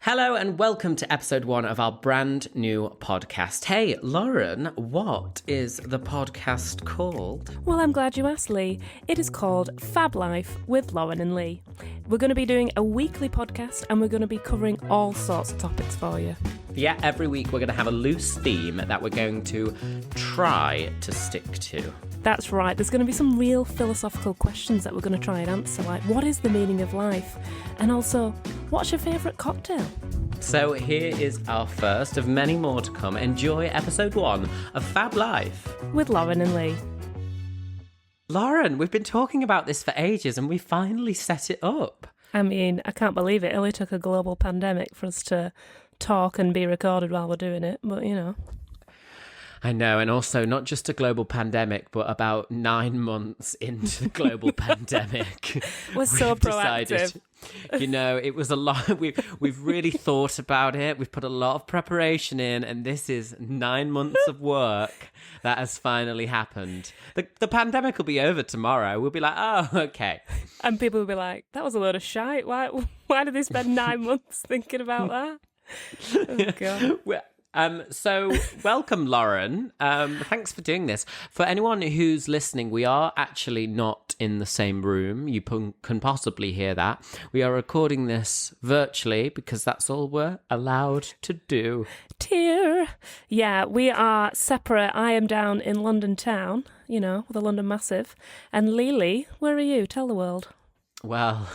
Hello and welcome to episode 1 of our brand new podcast. Hey, Lauren, what is the podcast called? Well, I'm glad you asked, Lee. It is called Fab Life with Lauren and Lee. We're going to be doing a weekly podcast and we're going to be covering all sorts of topics for you. Yeah, every week we're going to have a loose theme that we're going to try to stick to. That's right. There's going to be some real philosophical questions that we're going to try and answer, like what is the meaning of life? And also, what's your favourite cocktail? So here is our first of many more to come. Enjoy episode 1 of Fab Life with Lauren and Lee. Lauren, we've been talking about this for ages and we finally set it up. I mean, I can't believe it. It only took a global pandemic for us to talk and be recorded while we're doing it, but you know. I know, and also not just a global pandemic, but about 9 months into the global pandemic. We're so proactive. You know, it was a lot. We've really thought about it. We've put a lot of preparation in, and this is 9 months of work that has finally happened. The pandemic will be over tomorrow. We'll be like, oh, okay. And people will be like, that was a load of shite. Why did they spend 9 months thinking about that? Oh, God. So welcome, Lauren. Thanks for doing this. For anyone who's listening, we are actually not in the same room. You can possibly hear that. We are recording this virtually because that's all we're allowed to do. Tear. Yeah, we are separate. I am down in London town, you know, with a London Massive. And Lily, where are you? Tell the world. Well,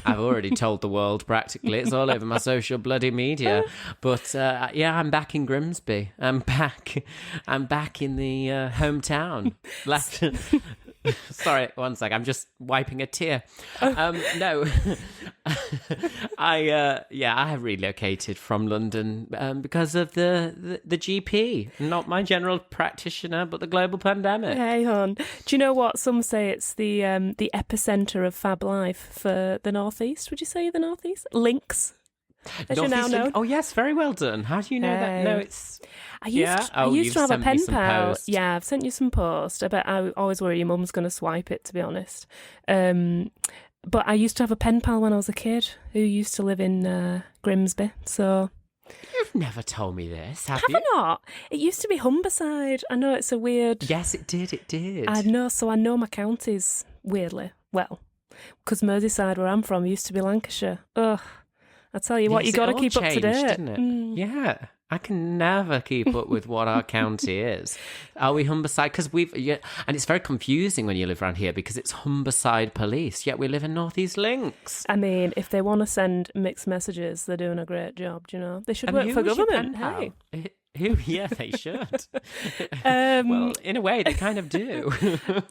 I've already told the world practically. It's all over my social bloody media. But yeah, I'm back in Grimsby. I'm back in the hometown. Sorry, one sec. I'm just wiping a tear. No, I have relocated from London because of the GP, not my general practitioner, but the global pandemic. Hey, hon. Do you know what? Some say it's the epicenter of Fab Life for the Northeast. Would you say the Northeast? Links. As you now know. Oh yes, very well done. How do you know that? No, it's. I used to have a pen pal. Yeah, I've sent you some post. I bet I always worry your mum's going to swipe it, to be honest. But I used to have a pen pal when I was a kid who used to live in Grimsby. So you've never told me this, have you? Have I not? It used to be Humberside. I know it's a weird. Yes, it did. It did. I know. So I know my counties weirdly well because Merseyside, where I'm from, used to be Lancashire. Ugh. I tell you what, you got to keep up to date. Didn't it? Yeah, I can never keep up with what our county is. Are we Humberside? Because and it's very confusing when you live around here because it's Humberside Police, yet we live in North East Links. I mean, if they want to send mixed messages, they're doing a great job. Do you know? They should work for government. Hey. Who? Yeah, they should. Well, in a way, they kind of do.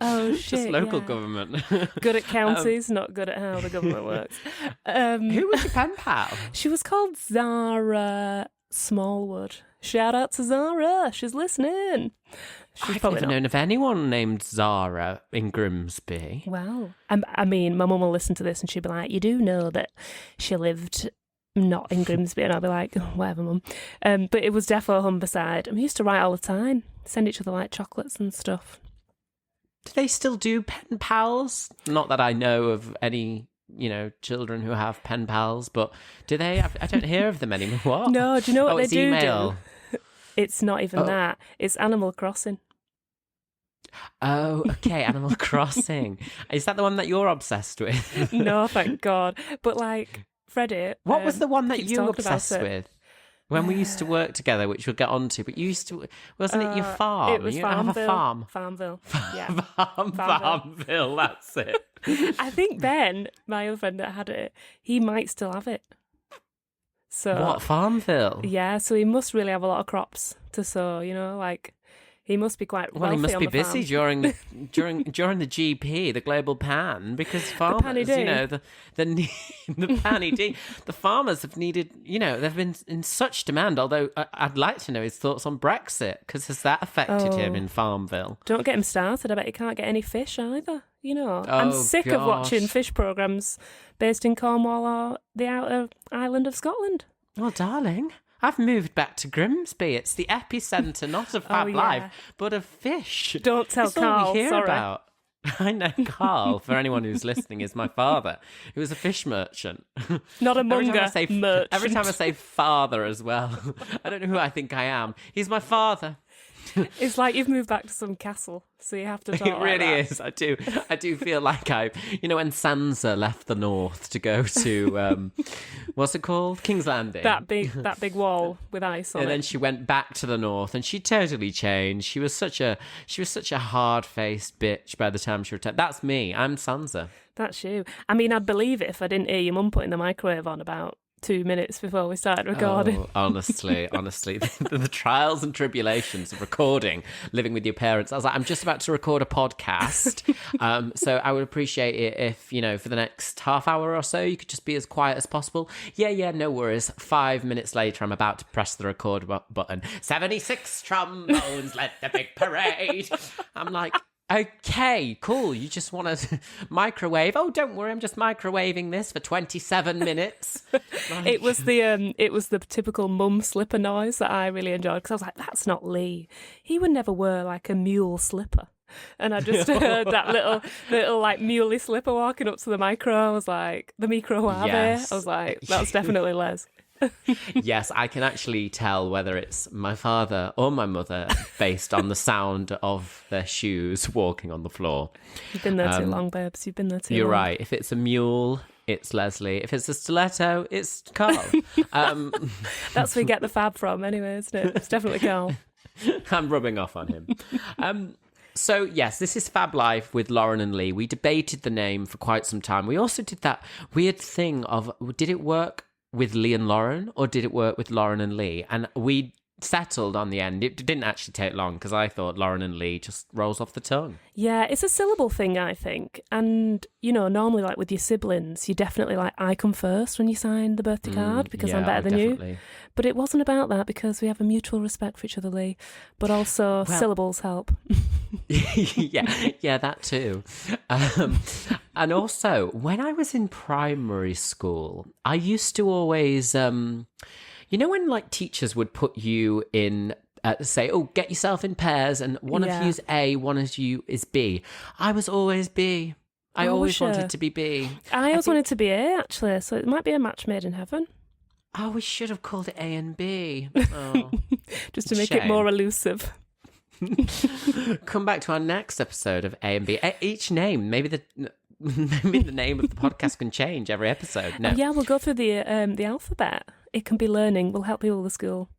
Oh, shit. Just local government. Good at counties, not good at how the government works. Who was your pen pal? She was called Zara Smallwood. Shout out to Zara. She's listening. I've never known of anyone named Zara in Grimsby. Well, I mean, my mum will listen to this and she'll be like, you do know that she lived not in Grimsby, and I'll be like, oh, whatever, mum. But it was definitely Humberside. And we used to write all the time, send each other like chocolates and stuff. Do they still do pen pals? Not that I know of any, children who have pen pals, but do they? I don't hear of them anymore. What? No, do you know what they it's do? Email. It's not even that. It's Animal Crossing. Oh, okay, Animal Crossing. Is that the one that you're obsessed with? No, thank God. But like, Freddie. What was the one that you were obsessed with? When we used to work together, which we'll get onto, but you used to, wasn't it your farm? It was you Farmville. Have a farm. Farmville. Yeah. Farmville, that's it. I think Ben, my other friend that had it, he might still have it. So what, Farmville? Yeah, so he must really have a lot of crops to sow, like he must be quite wealthy. Well, he must be busy during the GP, the global pan, because farmers, the panny D, the farmers have needed, they've been in such demand. Although I'd like to know his thoughts on Brexit, because has that affected him in Farmville? Don't get him started. I bet he can't get any fish either. I'm sick of watching fish programmes based in Cornwall or the outer island of Scotland. Oh, darling. I've moved back to Grimsby. It's the epicentre, not of Fab Life, but of fish. Don't tell it's Carl. all we hear sorry. about. I know Carl, for anyone who's listening, is my father. He was a fish merchant. Not a Munger merchant. Every time I say father as well, I don't know who I think I am. He's my father. It's like you've moved back to some castle, so you have to talk It really like that. is. I do feel like when Sansa left the north to go to what's it called? King's Landing. That big wall with ice on it. And then she went back to the north, and she totally changed. She was such a hard-faced bitch by the time she returned. That's me. I'm Sansa. That's you. I mean, I'd believe it if I didn't hear your mum putting the microwave on about 2 minutes before we started recording. Oh, honestly, the trials and tribulations of recording, living with your parents. I was like, I'm just about to record a podcast, so I would appreciate it if, for the next half hour or so, you could just be as quiet as possible. Yeah, no worries. 5 minutes later, I'm about to press the record button. 76 trombones, let the big parade. I'm like, okay, cool. You just want to microwave? Oh, don't worry, I'm just microwaving this for 27 minutes. It was the typical mum slipper noise that I really enjoyed, because I was like, that's not Lee. He would never wear like a mule slipper. And I just heard that little like muley slipper walking up to the micro. I was like, the microwave. Yes. I was like, that's definitely Les. Yes, I can actually tell whether it's my father or my mother based on the sound of their shoes walking on the floor. You've been there too long, babes. You've been there too long. You're right. If it's a mule, it's Leslie. If it's a stiletto, it's Carl. That's where you get the fab from anyway, isn't it? It's definitely Carl. I'm rubbing off on him. So, yes, this is Fab Life with Lauren and Lee. We debated the name for quite some time. We also did that weird thing of, did it work with Lee and Lauren, or did it work with Lauren and Lee? And we settled on the end. It didn't actually take long, because I thought Lauren and Lee just rolls off the tongue. Yeah, it's a syllable thing, I think. And, normally, like with your siblings, you definitely like, I come first when you sign the birthday card, because I'm better than you. But it wasn't about that, because we have a mutual respect for each other, Lee. But also, syllables help. yeah, that too. And also, when I was in primary school, I used to always, when like teachers would put you in, say, oh, get yourself in pairs, and one of you is A, one of you is B. I was always B. I always wanted to be B. I always wanted to be A, actually, so it might be a match made in heaven. Oh, we should have called it A and B. Oh, just to make it more elusive. Come back to our next episode of A and B. Each name, maybe the name of the podcast can change every episode. No. Yeah, we'll go through the alphabet. It can be learning. We'll help people with the school.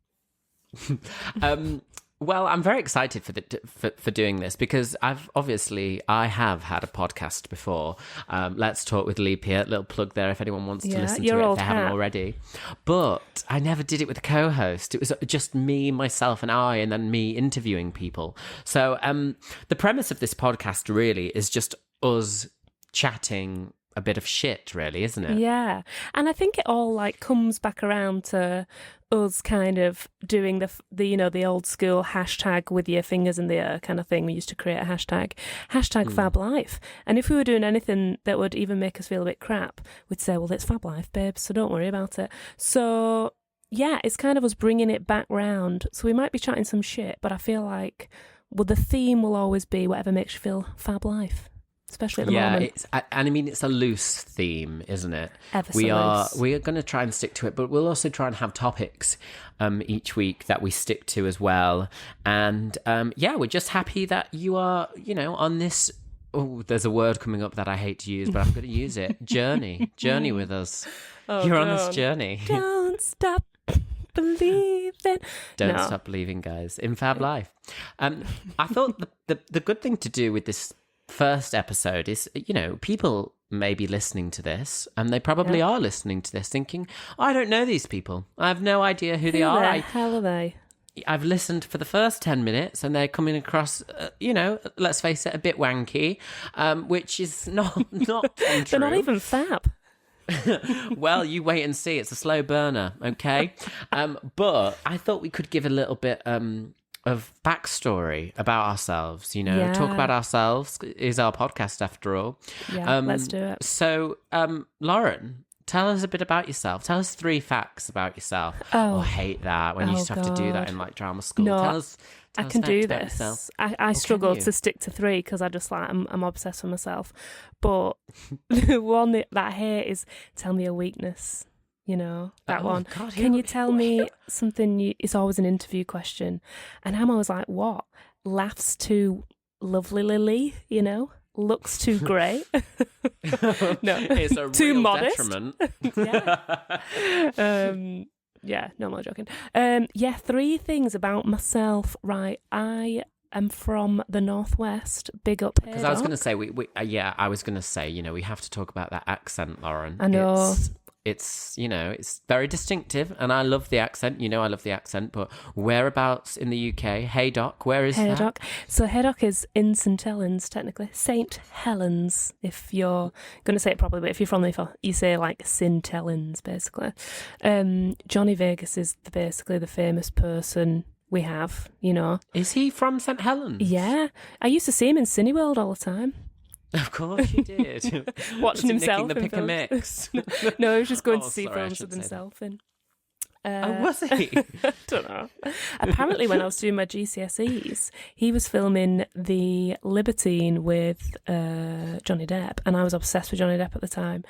Well, I'm very excited for doing this, because I have had a podcast before. Let's Talk with Lee Peart. Little plug there if anyone wants to listen to it if they haven't already. But I never did it with a co-host. It was just me, myself, and I, and then me interviewing people. So the premise of this podcast really is just us chatting a bit of shit, really, isn't it? Yeah, and I think it all like comes back around to us kind of doing the old school hashtag with your fingers in the air kind of thing. We used to create a hashtag Fab Life, and if we were doing anything that would even make us feel a bit crap, we'd say, well, it's Fab Life, babes, so don't worry about it. So yeah, it's kind of us bringing it back round. So we might be chatting some shit, but I feel like the theme will always be whatever makes you feel Fab Life. Especially at the moment. It's a loose theme, isn't it? We are going to try and stick to it, but we'll also try and have topics each week that we stick to as well. And we're just happy that you are, on this. Oh, there's a word coming up that I hate to use, but I'm going to use it. Journey with us. Oh, You're on this journey. Don't stop believing. Don't stop believing, guys. In Fab Life. I thought the good thing to do with this first episode is, people may be listening to this, and they probably are listening to this thinking, I don't know these people. I have no idea who they are. Who the hell are they? I've listened for the first 10 minutes and they're coming across, let's face it, a bit wanky, which is not untrue. They're not even fab. Well, you wait and see. It's a slow burner, okay? But I thought we could give a little bit of backstory about ourselves, talk about ourselves is our podcast after all. Yeah, let's do it. So, Lauren, Tell us a bit about yourself. Tell us 3 facts about yourself. Oh, I hate that when you used to have to do that in like drama school. No, tell us I can do this. I struggle to stick to 3 because I just like I'm obsessed with myself. But the one that I hate is tell me a weakness. You know, that one. God, can you tell me something? It's always an interview question, and I'm always like, what? Laughs too lovely, Lily. You know. Looks too great. No, it's a too real modest. Detriment. Yeah, no, I'm not joking. 3 things about myself. Right, I am from the Northwest. Big up here. Because I was going to say, I was going to say, you know, we have to talk about that accent, Lauren. I know. It's you know, it's very distinctive, and I love the accent. You know, I love the accent. But whereabouts in the UK? Haydock, where is that? Haydock. So Haydock is in St Helens, technically. St Helens, if you're going to say it properly. But if you're from there, you say like St Helens, basically. Johnny Vegas is basically the famous person we have. You know, is he from St Helens? Yeah, I used to see him in Cineworld all the time. Of course you did. Watching himself the pick and mix. No, he was just going to see films with himself in. Was he? I don't know. Apparently, when I was doing my GCSEs, he was filming The Libertine with Johnny Depp, and I was obsessed with Johnny Depp at the time.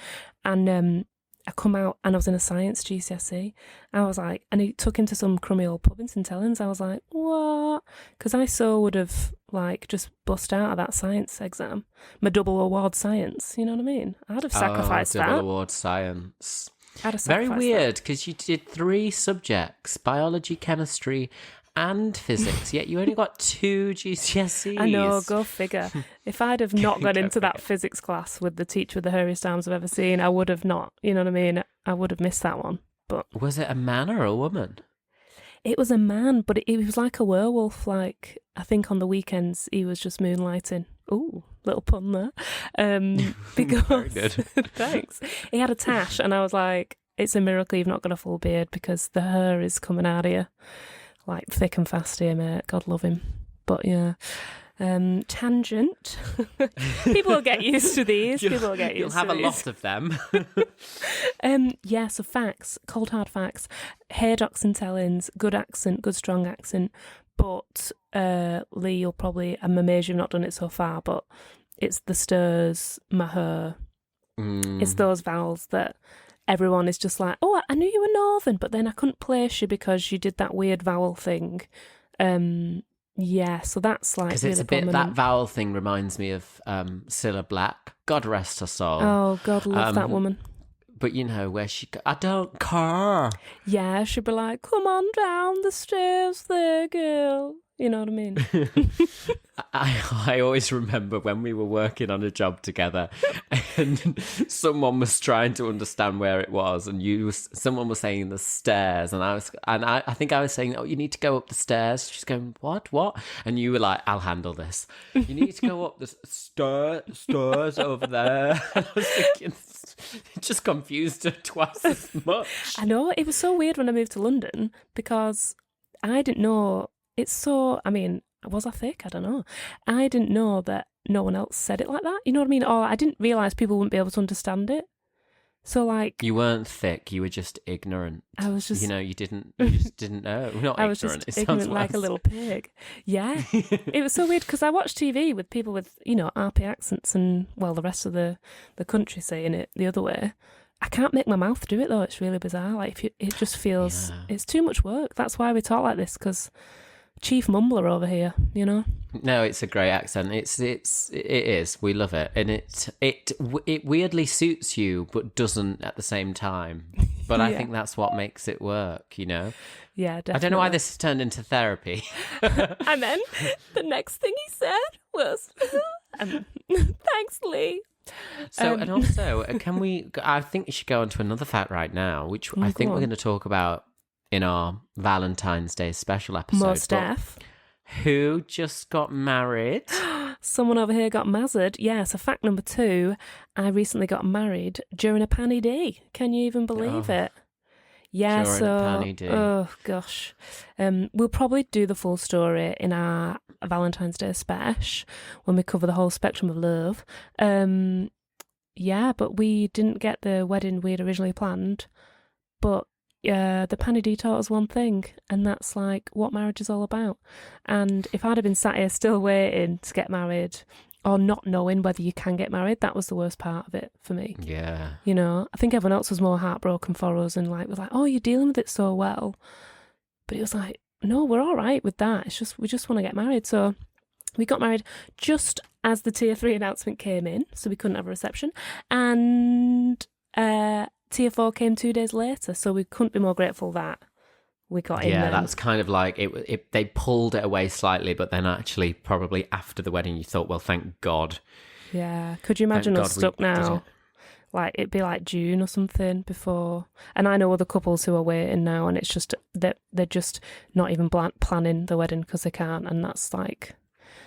And I come out and I was in a science GCSE. I was like, and he took him to some crummy old pub in St Helens. I was like, what? Because I so would have like just bust out of that science exam, my double award science. You know what I mean? I'd have sacrificed that. Double award science. I'd have Very sacrificed weird because you did 3 subjects: biology, chemistry, and physics. Yet you only got 2 GCSEs. I know, go figure. If I'd have not got into that physics class with the teacher with the hairiest arms I've ever seen, I would have not. You know what I mean? I would have missed that one. But was it a man or a woman? It was a man, but it was like a werewolf. Like, I think on the weekends he was just moonlighting. Ooh, little pun there. Because very good. Thanks. He had a tash, and I was like, it's a miracle you've not got a full beard because the hair is coming out of you like thick and fast here, mate. God love him. But yeah. Tangent. People will get used to these. People will get used to these. You'll have a lot of them. So facts, cold hard facts. Haydock St Helens, good accent, good strong accent. But Lee, you'll probably, I'm amazed you've not done it so far, but it's the stirs, my her. It's those vowels that everyone is just like, oh, I knew you were Northern, but then I couldn't place you because you did that weird vowel thing. Yeah, so that's like because really it's a bit prominent. that vowel thing reminds me of Cilla Black. God rest her soul. Oh, God love that woman. But you know where I don't care. Yeah, she'd be like, come on down the stairs there, girl. You know what I mean? I always remember when we were working on a job together and someone was trying to understand where it was, and someone was saying the stairs, and I think I was saying, oh, you need to go up the stairs. She's going, what? And you were like, I'll handle this. You need to go up the stairs over there. And I was thinking, it just confused her twice as much. I know, it was so weird when I moved to London because I didn't know. It's so, I mean, was I thick? I don't know. I didn't know that no one else said it like that. You know what I mean? Or I didn't realise people wouldn't be able to understand it. So like... You weren't thick, you were just ignorant. I was just... You know, you just didn't know. Not I ignorant, was just it ignorant sounds like worse. a little pig. Yeah. It was so weird because I watched TV with people with, you know, RP accents and, well, the rest of the country saying it the other way. I can't make my mouth do it though. It's really bizarre. Like, it just feels... Yeah. It's too much work. That's why we talk like this, because... Chief mumbler over here, you know. No, it's a great accent. It is. We love it, and it weirdly suits you, but doesn't at the same time. But I think that's what makes it work, you know. Yeah, definitely. I don't know why this has turned into therapy. And then the next thing he said was, "Thanks, Lee." So and also, can we? I think we should go on to another fact right now, which I think we're going to talk about in our Valentine's Day special episode. More Steph. Who just got married? Someone over here got mazzered. Yeah, so fact number 2, I recently got married during a panny day. Can you even believe it? Yeah, during a panny day. Oh, gosh. We'll probably do the full story in our Valentine's Day special when we cover the whole spectrum of love. yeah, but we didn't get the wedding we'd originally planned. But the Panny D taught us one thing, and that's like what marriage is all about. And if I'd have been sat here still waiting to get married, or not knowing whether you can get married, that was the worst part of it for me. Yeah. You know, I think everyone else was more heartbroken for us and like was like, oh, you're dealing with it so well. But it was like, no, we're all right with that. It's just we just want to get married. So we got married just as the Tier 3 announcement came in, so we couldn't have a reception. And Tier 4 came 2 days later, so we couldn't be more grateful that we got in. Yeah, that's kind of like it. They pulled it away slightly, but then actually probably after the wedding you thought, well, thank God. Yeah, could you imagine us stuck now? Like it'd be like June or something before. And I know other couples who are waiting now, and it's just that they're just not even planning the wedding because they can't, and that's like...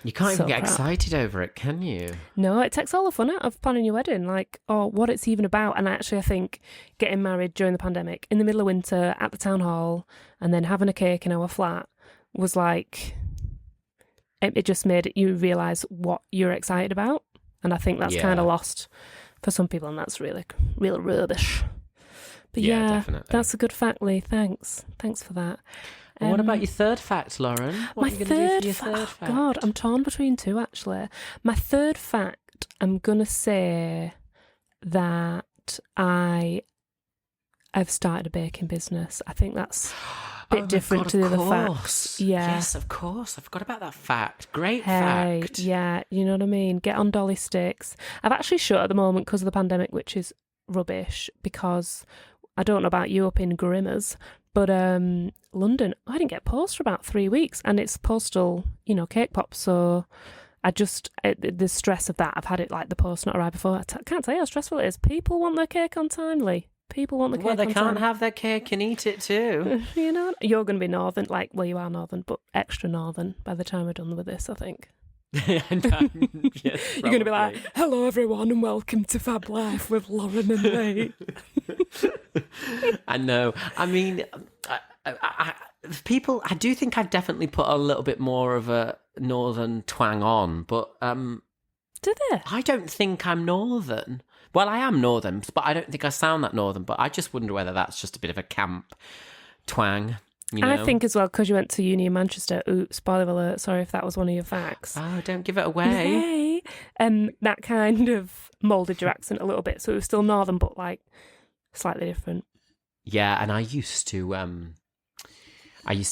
You can't even get excited over it, can you? No, it takes all the fun out of planning your wedding, like, or what it's even about. And actually, I think getting married during the pandemic, in the middle of winter, at the town hall, and then having a cake in our flat was like, it just made you realise what you're excited about. And I think that's kind of lost for some people, and that's really, real rubbish. But yeah, definitely. That's a good fact, Lee. Thanks for that. What about your third fact, Lauren? What are you going to do for your third fact? God, I'm torn between two, actually. My third fact, I'm going to say that I've started a baking business. I think that's a bit different to the other facts. Yeah. Yes, of course. I forgot about that fact. Great fact. Yeah, you know what I mean? Get on dolly sticks. I've actually shut at the moment because of the pandemic, which is rubbish, because I don't know about you up in Grimmers, but London, I didn't get post for about 3 weeks, and it's postal, cake pops. So I just, the stress of that, I've had it like the post not arrived before. I can't tell you how stressful it is. People want their cake on time, Lee. People want the cake on time. Well, they can't have their cake and eat it too. You're going to be northern, you are northern, but extra northern by the time we're done with this, I think. Yes, you're going to be like, hello everyone and welcome to Fab Life with Lauren and Lee. I know. I mean, I do think I've definitely put a little bit more of a northern twang on, but do they? I don't think I'm northern. Well, I am northern, but I don't think I sound that northern. But I just wonder whether that's just a bit of a camp twang. I think as well, because you went to uni in Manchester. Oops, spoiler alert. Sorry if that was one of your facts. Oh, don't give it away. Hey. That kind of moulded your accent a little bit. So it was still northern, but like slightly different. Yeah, and I used to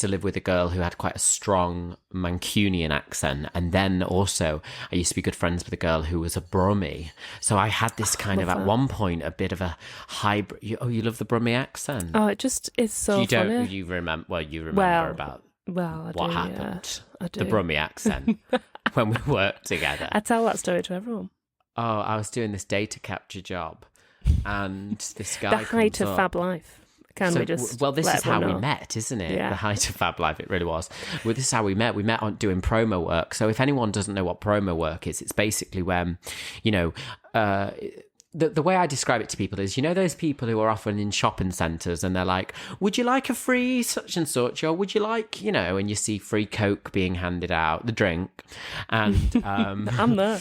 live with a girl who had quite a strong Mancunian accent, and then also I used to be good friends with a girl who was a Brummie. So I had this kind of, at one point, a bit of a hybrid. You love the Brummie accent? Oh, it just is so funny. You remember about what happened. Yeah, I do. The Brummie accent when we worked together. I tell that story to everyone. Oh, I was doing this data capture job, and this guy the height of Fab Life. This is how we met, isn't it? Yeah. The height of Fab Life, it really was. Well, this is how we met. We met on doing promo work. So if anyone doesn't know what promo work is, it's basically when, the way I describe it to people is, those people who are often in shopping centres and they're like, would you like a free such and such? Or would you like, and you see free Coke being handed out, the drink. And I'm there.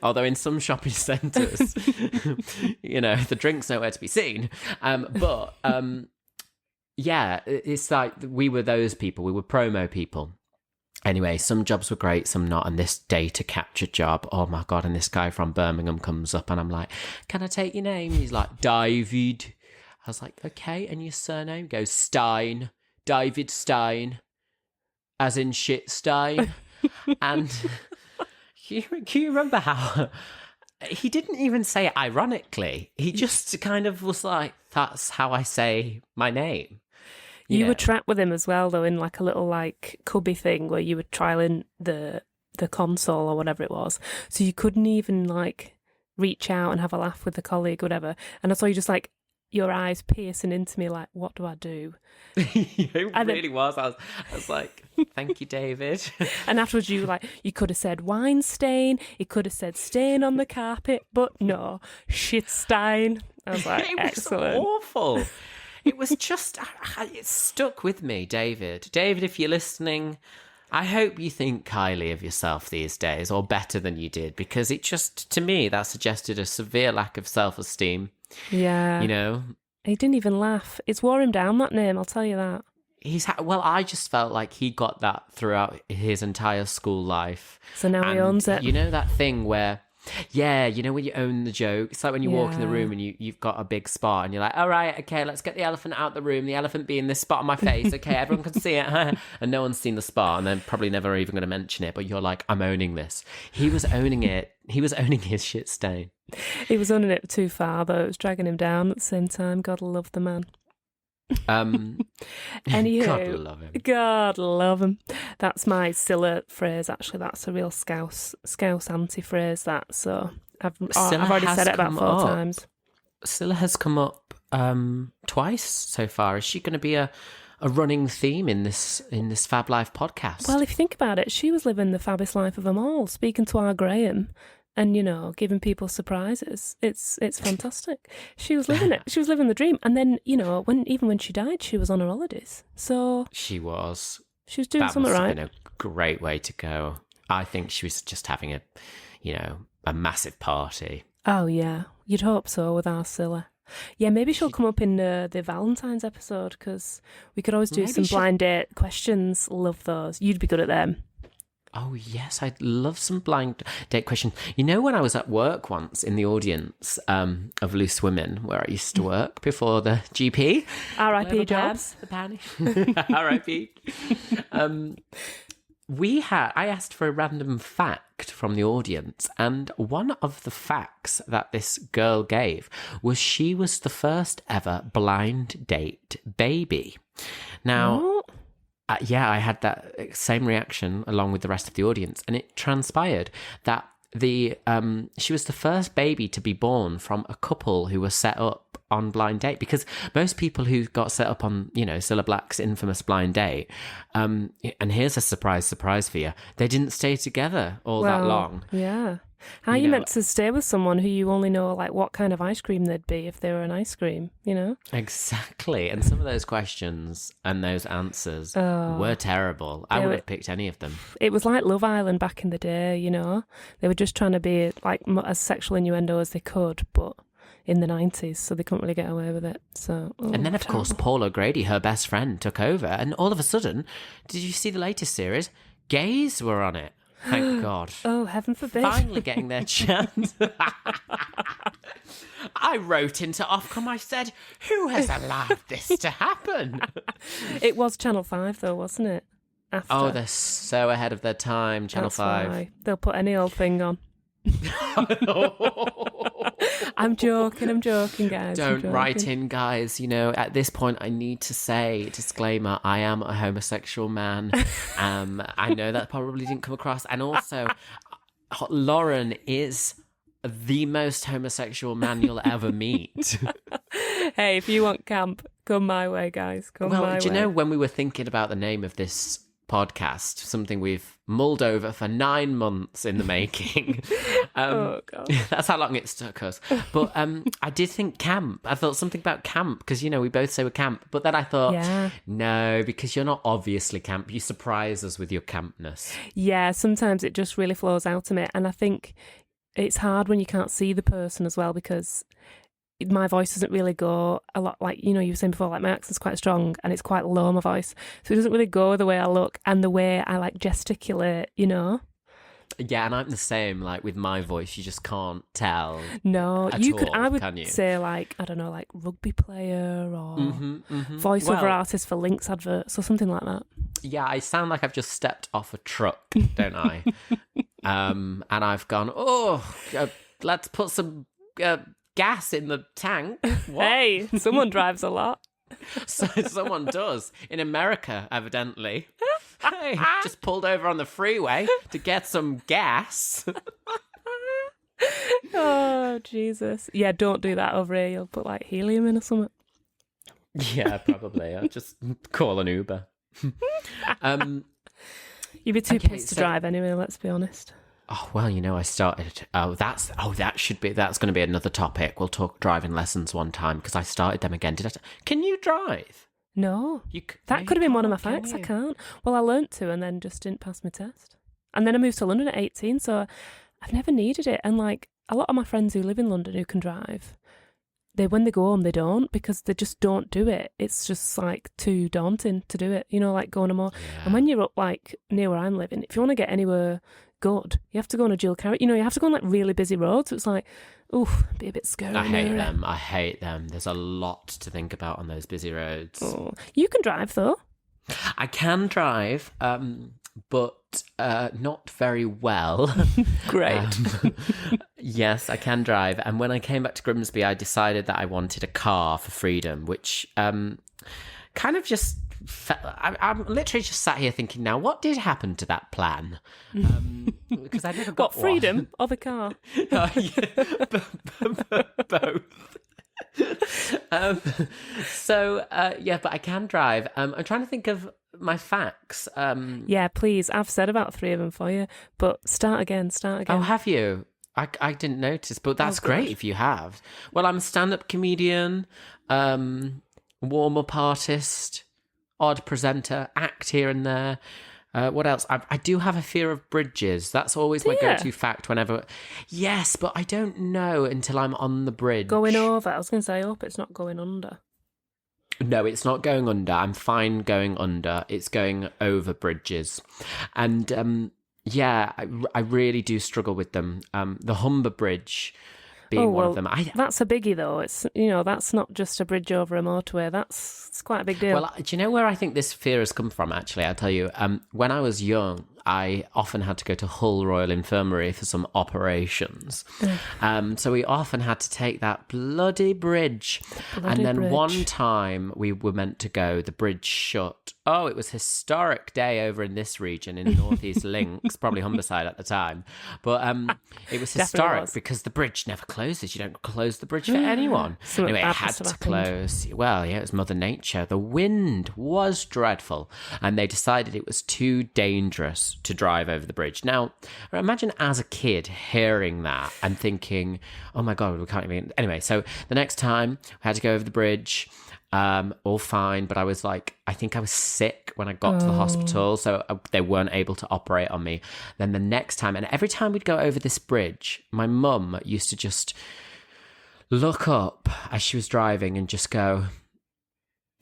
Although in some shopping centres, the drink's nowhere to be seen. Yeah, it's like we were those people. We were promo people. Anyway, some jobs were great, some not. And this data capture job, oh my God. And this guy from Birmingham comes up and I'm like, can I take your name? He's like, David. I was like, okay. And your surname? He goes, Stein. David Stein. As in shit Stein. And can you remember how he didn't even say it ironically? He just kind of was like, that's how I say my name. You were trapped with him as well, though, in like a little like cubby thing where you were trialing the console or whatever it was. So you couldn't even like reach out and have a laugh with the colleague, whatever. And I saw you just like your eyes piercing into me, like, what do I do? It really was. I was like, thank you, David. And afterwards, you could have said wine stain. You could have said stain on the carpet, but no, shit stain. I was like, it excellent. Was awful. It was just, it stuck with me, David. David, if you're listening, I hope you think highly of yourself these days, or better than you did, because it just, to me, that suggested a severe lack of self-esteem. Yeah. You know? He didn't even laugh. It's wore him down, that name, I'll tell you that. Well, I just felt like he got that throughout his entire school life. So now he owns it. You know that thing where, when you own the joke, it's like when you walk in the room and you've got a big spot and you're like, all right, okay, let's get the elephant out the room. The elephant being this spot on my face. Okay, everyone can see it. And no one's seen the spot and they're probably never even going to mention it. But you're like, I'm owning this. He was owning it. He was owning his shit stain. He was owning it too far, though. It was dragging him down at the same time. God love the man. Anywho, God love him. That's my Cilla phrase. Actually, that's a real Scouse anti-phrase. That so I've already said it about 4 times. Cilla has come up twice so far. Is she going to be a running theme in this Fab Life podcast? Well, if you think about it, she was living the fabbest life of them all, speaking to our Graham. And, giving people surprises. It's fantastic. She was living it. She was living the dream. And then, even when she died, she was on her holidays. So she was doing something right. That must have been a great way to go. I think she was just having a massive party. Oh, yeah. You'd hope so with our Cilla. Yeah, maybe she'll come up in the Valentine's episode, because we could always do some blind date questions. Love those. You'd be good at them. Oh, yes, I'd love some blind date questions. When I was at work once in the audience of Loose Women, where I used to work before the GP. R.I.P. jobs. The panty. R.I.P. I asked for a random fact from the audience, and one of the facts that this girl gave was she was the first ever blind date baby. Now... What? I had that same reaction along with the rest of the audience, and it transpired that she was the first baby to be born from a couple who were set up on blind date, because most people who got set up on Cilla Black's infamous blind date, and here's a surprise for you, they didn't stay together that long. Yeah. How are you meant to stay with someone who you only know what kind of ice cream they'd be if they were an ice cream, Exactly. And some of those questions and those answers were terrible. I wouldn't have picked any of them. It was like Love Island back in the day, They were just trying to be like as sexual innuendo as they could, but in the 90s, so they couldn't really get away with it. So, and then, of course, Paul O'Grady, her best friend, took over, and all of a sudden, did you see the latest series? Gays were on it. Thank God. Oh, heaven forbid. Finally getting their chance. I wrote into Ofcom, I said, who has allowed this to happen? It was Channel 5, though, wasn't it? After. Oh, they're so ahead of their time, Channel 5. Why. They'll put any old thing on. I'm joking, guys. Don't write in, guys. At this point, I need to say, disclaimer, I am a homosexual man. I know that probably didn't come across. And also, Lauren is the most homosexual man you'll ever meet. Hey, if you want camp, come my way, guys. Come my way. Well, do you know, when we were thinking about the name of this podcast, something we've mulled over for 9 months in the making. Oh, God. That's how long it took us. But I did think camp. I thought something about camp, because, we both say we're camp. But then I thought, no, because you're not obviously camp. You surprise us with your campness. Yeah, sometimes it just really flows out of it. And I think it's hard when you can't see the person as well, because my voice doesn't really go a lot, like, you were saying before, like, my accent's quite strong and it's quite low, my voice. So it doesn't really go the way I look and the way I, like, gesticulate, Yeah, and I'm the same, like, with my voice, you just can't tell. No, I would say, like, I don't know, like, rugby player or voiceover artist for Lynx adverts or something like that. Yeah, I sound like I've just stepped off a truck, don't I? And I've gone, let's put some... gas in the tank. What? Hey, someone drives a lot. So someone does. In America, evidently. Hey, just pulled over on the freeway to get some gas. Oh, Jesus. Yeah, don't do that over here. You'll put, like, helium in or something. Yeah, probably. I'll just call an Uber. You'd be too pissed to drive anyway, let's be honest. Oh, well, I started... that's going to be another topic. We'll talk driving lessons one time, because I started them again. Can you drive? No. That No, could you have been one of my can't, facts. can I you? can't. Well, I learnt to and then just didn't pass my test. And then I moved to London at 18, so I've never needed it. And like a lot of my friends who live in London who can drive, when they go home, they don't, because they just don't do it. It's just like too daunting to do it, you know, like going to more. Yeah. And when you're up like near where I'm living, if you want to get anywhere good, you have to go on a dual carriage. You know, you have to go on like really busy roads. So it's like, oof, be a bit scary. I hate them. There's a lot to think about on those busy roads. Oh. You can drive though. I can drive, but not very well. Great. Yes, I can drive. And when I came back to Grimsby, I decided that I wanted a car for freedom, which kind of just... I'm literally just sat here thinking now, what did happen to that plan? Because I never got freedom one. of a car? Both. But I can drive. I'm trying to think of my facts. Yeah, please. I've said about 3 of them for you, but start again. Oh, have you? I didn't notice, but that's great if you have. Well, I'm a stand-up comedian, warm-up artist, odd presenter, act here and there. What else? I do have a fear of bridges. That's always my go-to fact whenever... Yes, but I don't know until I'm on the bridge. Going over. I was going to say, I hope it's not going under. No, it's not going under. I'm fine going under. It's going over bridges. And I really do struggle with them. The Humber Bridge being one of them. That's a biggie though. It's, you know, that's not just a bridge over a motorway. It's quite a big deal. Well, do you know where I think this fear has come from, actually? I'll tell you. When I was young, I often had to go to Hull Royal Infirmary for some operations. So we often had to take that bloody bridge. One time we were meant to go, the bridge shut. Oh, it was a historic day over in this region in North East Links, probably Humberside at the time. But it was historic because the bridge never closes. You don't close the bridge for anyone. Anyway, it had to close. Well, yeah, it was Mother Nature. The wind was dreadful. And they decided it was too dangerous to drive over the bridge. Now, imagine as a kid hearing that and thinking, oh my God, we can't even... Anyway, so the next time we had to go over the bridge... all fine, but I was like, I think I was sick when I got to the hospital, so they weren't able to operate on me. Then the next time, and every time we'd go over this bridge, my mum used to just look up as she was driving and just go,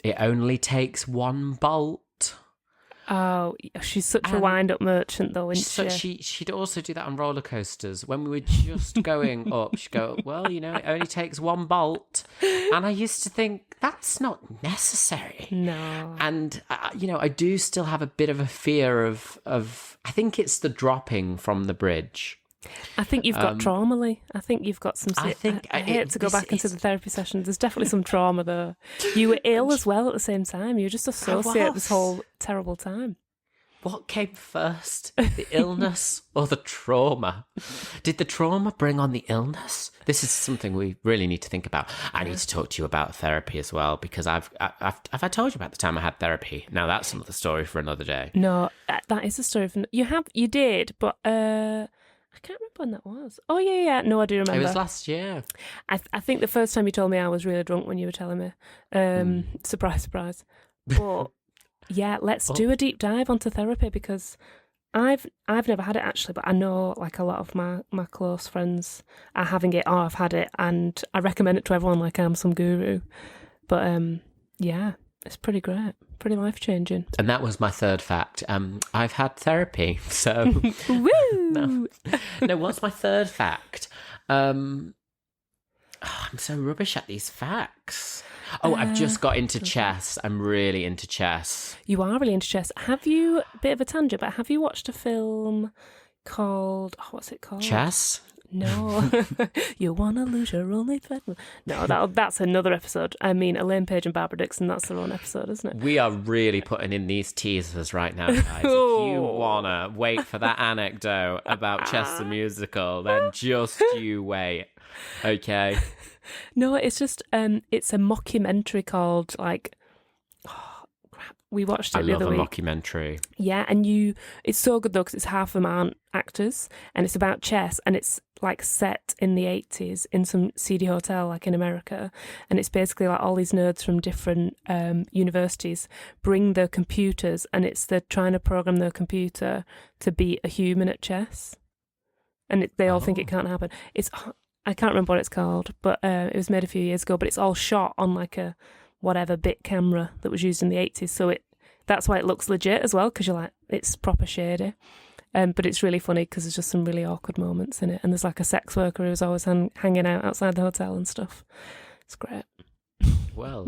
it only takes one bolt. Oh, she's such a wind-up merchant, though, isn't she? She'd also do that on roller coasters. When we were just going up, she'd go, well, you know, it only takes one bolt. And I used to think, that's not necessary. No. And, you know, I do still have a bit of a fear of I think it's the dropping from the bridge. I think you've got trauma, Lee. I think you've got some... I hate to go back into the therapy sessions. There's definitely some trauma there. You were ill as well at the same time. You just associate this whole terrible time. What came first? The illness or the trauma? Did the trauma bring on the illness? This is something we really need to think about. I need to talk to you about therapy as well, because have I told you about the time I had therapy? Now that's another story for another day. No, that is a story for... You did, but... I can't remember when that was. Oh, yeah. No, I do remember. It was last year. I think the first time you told me I was really drunk when you were telling me. Surprise, surprise. But, yeah, let's do a deep dive onto therapy, because I've never had it, actually, but I know, like, a lot of my close friends are having it, or I've had it, and I recommend it to everyone like I'm some guru. But, yeah, it's pretty great. Pretty life-changing. And that was my third fact. I've had therapy, so... Woo! No, what's my third fact? I'm so rubbish at these facts. I've just got into chess. I'm really into chess. You are really into chess. Have you... Bit of a tangent, but have you watched a film called... what's it called? Chess? No. You want to lose your only threat? No, that's another episode. I mean, Elaine Page and Barbara Dixon, that's their own episode, isn't it? We are really putting in these teasers right now, guys. If you want to wait for that anecdote about Chess the Musical, then just you wait. Okay? No, it's just, it's a mockumentary called, like... Crap. We watched it the other week. I love a mockumentary. Yeah, and it's so good though because it's half of them aren't actors, and it's about chess, and it's like set in the 80s in some seedy hotel like in America, and it's basically like all these nerds from different universities bring their computers, and they're trying to program their computer to beat a human at chess, and they all think it can't happen. I can't remember what it's called, but it was made a few years ago, but it's all shot on like a whatever bit camera that was used in the 80s, so that's why it looks legit as well, because you're like, it's proper shady. But it's really funny because there's just some really awkward moments in it, and there's like a sex worker who's always hanging out outside the hotel and stuff. It's great. Well,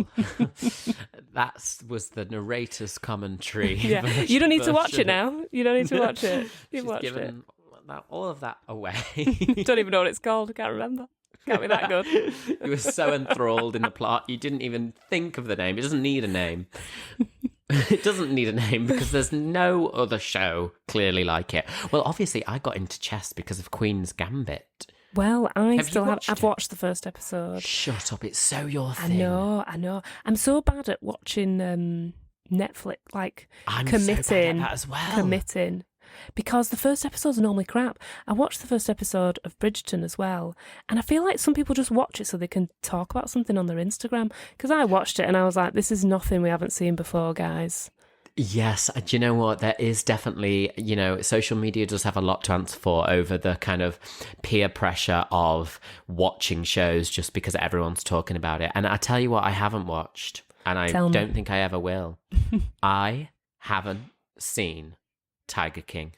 that was the narrator's commentary. Yeah, you don't need to watch it now. You don't need to watch it. You've watched it. All of that away. Don't even know what it's called. I can't remember. Can't be that good. You were so enthralled in the plot, you didn't even think of the name. It doesn't need a name. It doesn't need a name because there's no other show clearly like it. Well, obviously, I got into chess because of Queen's Gambit. Well, I've watched the first episode. Shut up, it's so your thing. I know. I'm so bad at watching Netflix, like I'm committing. So bad at that as well. Committing. Because the first episodes are normally crap. I watched the first episode of Bridgerton as well, and I feel like some people just watch it so they can talk about something on their Instagram. Because I watched it and I was like, this is nothing we haven't seen before, guys. Yes, do you know what? There is definitely, social media does have a lot to answer for over the kind of peer pressure of watching shows just because everyone's talking about it. And I tell you what, I haven't watched, and I don't think I ever will. I haven't seen Tiger King.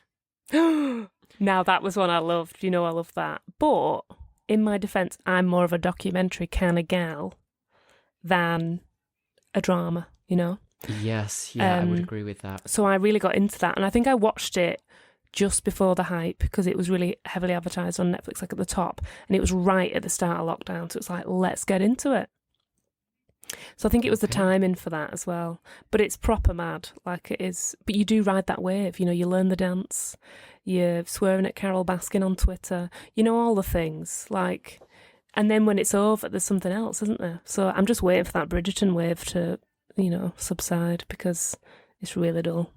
Now that was one I loved. I love that. But in my defence, I'm more of a documentary kind of gal than a drama, Yes, I would agree with that. So I really got into that, and I think I watched it just before the hype because it was really heavily advertised on Netflix, like at the top, and it was right at the start of lockdown, so it's like, let's get into it. So I think it was the timing for that as well. But it's proper mad, like it is. But you do ride that wave, you learn the dance, you're swearing at Carol Baskin on Twitter, all the things, like, and then when it's over, there's something else, isn't there? So I'm just waiting for that Bridgerton wave to, subside because it's really dull.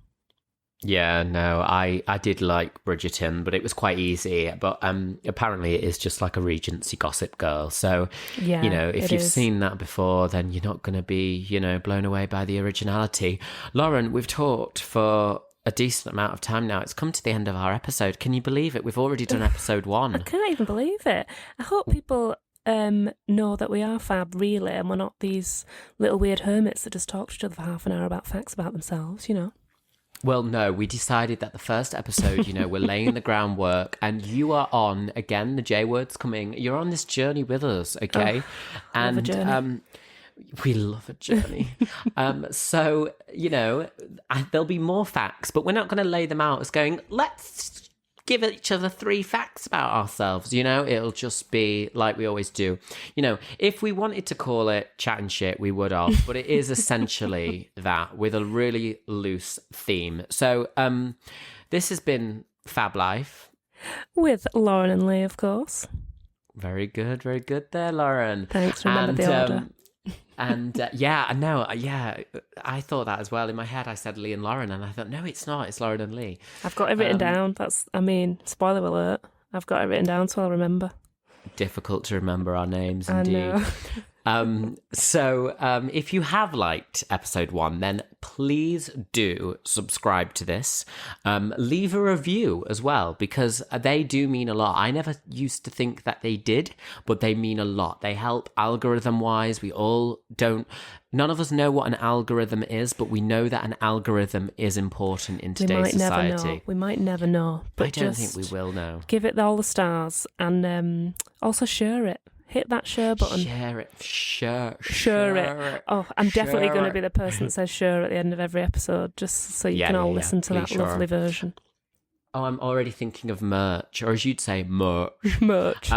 Yeah, no, I did like Bridgerton, but it was quite easy. But apparently it is just like a Regency Gossip Girl. So, yeah, if you've seen that before, then you're not going to be, blown away by the originality. Lauren, we've talked for a decent amount of time now. It's come to the end of our episode. Can you believe it? We've already done episode 1. I can't even believe it. I hope people know that we are fab, really, and we're not these little weird hermits that just talk to each other for half an hour about facts about themselves, Well, no, we decided that the first episode, we're laying the groundwork, and you are on, again, the J word's coming, you're on this journey with us, okay? Love a journey. We love a journey. So, there'll be more facts, but we're not going to lay them out as going, let's give each other 3 facts about ourselves, it'll just be like we always do. If we wanted to call it chat and shit, we would have, but it is essentially that with a really loose theme. So this has been Fab Life. With Lauren and Lee, of course. Very good there, Lauren. Thanks, remember the order. And I thought that as well. In my head, I said Lee and Lauren, and I thought, no, it's not. It's Lauren and Lee. I've got it written down. Spoiler alert. I've got it written down so I'll remember. Difficult to remember our names, indeed. I know. So if you have liked episode 1, then please do subscribe to this. Leave a review as well, because they do mean a lot. I never used to think that they did, but they mean a lot. They help algorithm-wise. None of us know what an algorithm is, but we know that an algorithm is important in today's society. We might never know. But I don't think we will know. Give it all the stars, and also share it. Hit that share button. Share it. Share it. Oh, I'm definitely going to be the person that says share at the end of every episode, just so you can all listen to that lovely version. Oh, I'm already thinking of merch, or as you'd say, merch. Merch.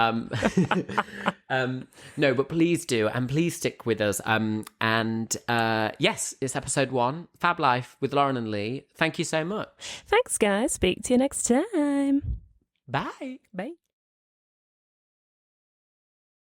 No, but please do, and please stick with us. Yes, it's episode 1, Fab Life with Lauren and Lee. Thank you so much. Thanks, guys. Speak to you next time. Bye. Bye.